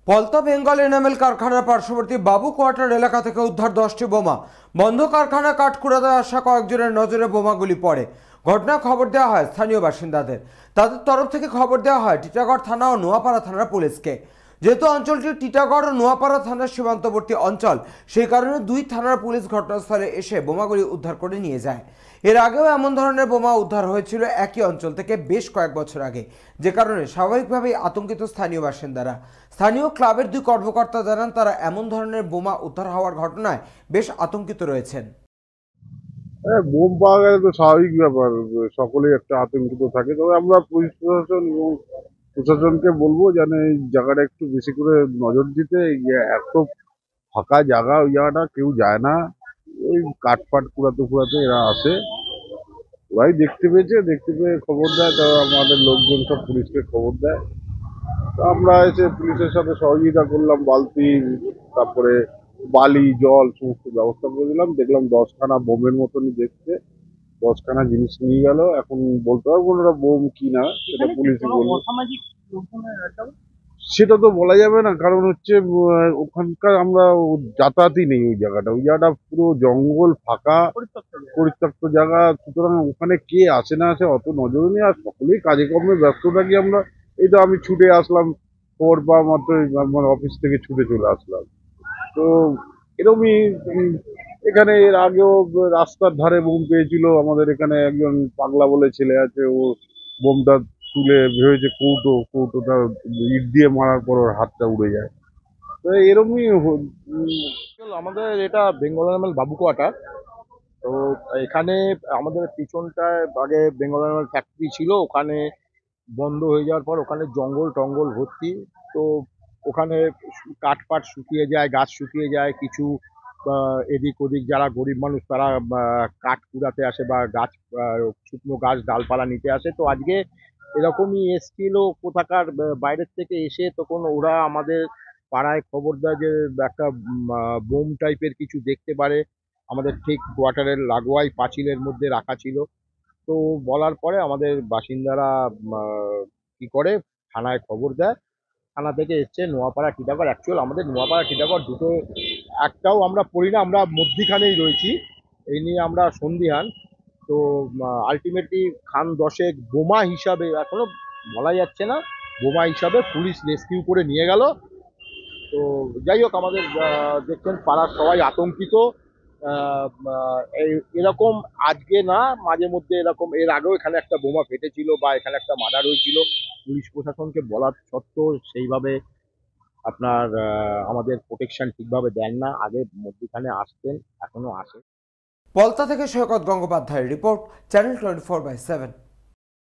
Palta Bengal enamel কারখানার পার্শ্ববর্তী বাবু quarter এলাকা থেকে উদ্ধার 10টি বোমা। বন্ধ কারখানা কাঠ কুড়াতে আসা কয়েকজনের নজরে বোমাগুলি পড়ে। ঘটনা খবর দেওয়া হয় স্থানীয় বাসিন্দাদের। তাদের তরফ থেকে খবর দেওয়া হয় টিটাগড় থানা ও নোয়াপাড়া থানার পুলিশকে। যেহেতু অঞ্চলটি টিটাগড় ও নোয়াপাড়া থানার সীমান্তবর্তী অঞ্চল, সেই কারণে দুই থানার পুলিশ ঘটনাস্থলে এসে বোমাগুলি উদ্ধার করে নিয়ে যায়। এর আগেও এমন ধরনের বোমা উদ্ধার হয়েছিল একই অঞ্চল থেকে বেশ কয়েক বছর আগে, যে কারণে স্বাভাবিকভাবেই আতঙ্কিত স্থানীয় বাসিন্দারা। স্থানীয় ক্লাবের দুই কর্মকর্তা জানান তারা এমন ধরনের বোমা উদ্ধার হওয়ার ঘটনায় বেশ আতঙ্কিত রয়েছেন। বোম পাওয়া গেলে তো স্বাভাবিক ব্যাপার, সকলেই একটা আতঙ্কিত থাকে। তবে আমরা পুলিশ প্রশাসন এবং প্রশাসনকে বলবো যেন এই জায়গাটা একটু বেশি করে নজর দিতে। এত ফাঁকা জায়গা, ওই জায়গাটা কেউ যায় না। ওই কাঠ ফাট কুড়াতে কুড়াতে এরা আসে, ওরাই দেখতে পেয়ে খবর দেয়, তারা আমাদের লোকজন সব পুলিশকে খবর দেয়। তো আমরা এসে পুলিশের সাথে সহযোগিতা করলাম, বালতি, তারপরে বালি, জল সমস্ত ব্যবস্থা করে দিলাম। দেখলাম 10খানা বোমের মতনই দেখতে, 10খানা জিনিস নিয়ে গেল। এখন বলতে পারবো না ওরা বোম কি না, সেটা পুলিশই বলবে। সেটা তো বলা যাবে না, কারণ হচ্ছে ওখানকার আমরা যাতায়াতই নেই। ওই জায়গাটা পুরো জঙ্গল, ফাঁকা পরিত্যক্ত জায়গা। সুতরাং ওখানে কে আসে না আসে অত নজর নেই, আর সকলেই কাজে কর্মে ব্যস্ত থাকি আমরা। এই তো আমি ছুটে আসলাম, খবর পাওয়া মাত্র আমার অফিস থেকে ছুটে চলে আসলাম। তো এরকমই এখানে এর আগেও রাস্তার ধারে বোম পেয়েছিল। আমাদের এখানে একজন পাগলা বলে ছেলে আছে, ও বোমটা তুলে ভেবেছে কৌটোটা ইট দিয়ে মারার পর ওর হাতটা উড়ে যায়। তো এরকমই আমাদের এটা বেঙ্গল এনিম্যাল বাবু কোয়ার্টার। তো এখানে আমাদের পিছনটায় আগে বেঙ্গল এনিম্যাল ফ্যাক্টরি ছিল, ওখানে বন্ধ হয়ে যাওয়ার পর ওখানে জঙ্গল টঙ্গল ভর্তি। তো ওখানে কাঠ ফাট শুকিয়ে যায়, গাছ শুকিয়ে যায় কিছু। এদিক ওদিক যারা গরিব মানুষ তারা কাঠ কুড়াতে আসে বা গাছ, শুকনো গাছ ডালপালা নিতে আসে। তো আজকে এরকমই এসছিল কোথাকার বাইরের থেকে এসে, তখন ওরা আমাদের পাড়ায় খবর দেয় যে একটা বোম টাইপের কিছু দেখতে পারে আমাদের ঠিক কোয়ার্টারের লাগোয়াই পাঁচিলের মধ্যে রাখা ছিল। তো বলার পরে আমাদের বাসিন্দারা কি করে থানায় খবর দেয়। থানা থেকে এসছে নোয়াপাড়া টিটাগড়। অ্যাকচুয়াল আমাদের নোয়াপাড়া টিটাগড় দুটো একটাও আমরা পড়ি না, আমরা মধ্যিখানেই রয়েছি। এই নিয়ে আমরা সন্দিহান। তো আলটিমেটলি খান দশেক বোমা হিসাবে এখনো বলা যাচ্ছে না, বোমা হিসাবে পুলিশ রেস্কিউ করে নিয়ে গেল। তো যাই হোক, আমাদের দেখছেন পাড়ার সবাই আতঙ্কিত। এরকম আজকে না, মাঝে মধ্যে এরকম এর আগেও এখানে একটা বোমা ফেটেছিল বা এখানে একটা মার্ডার হয়েছিল। পুলিশ প্রশাসনকে বলার সত্ত্বেও সেইভাবে আপনার আমাদের প্রোটেকশন ঠিকভাবে দেন না। আগে মধ্যখানে আসতেন, এখনো আসে। পলতা থেকে সৈকত গঙ্গোপাধ্যায়ের রিপোর্ট, চ্যানেল 24/7।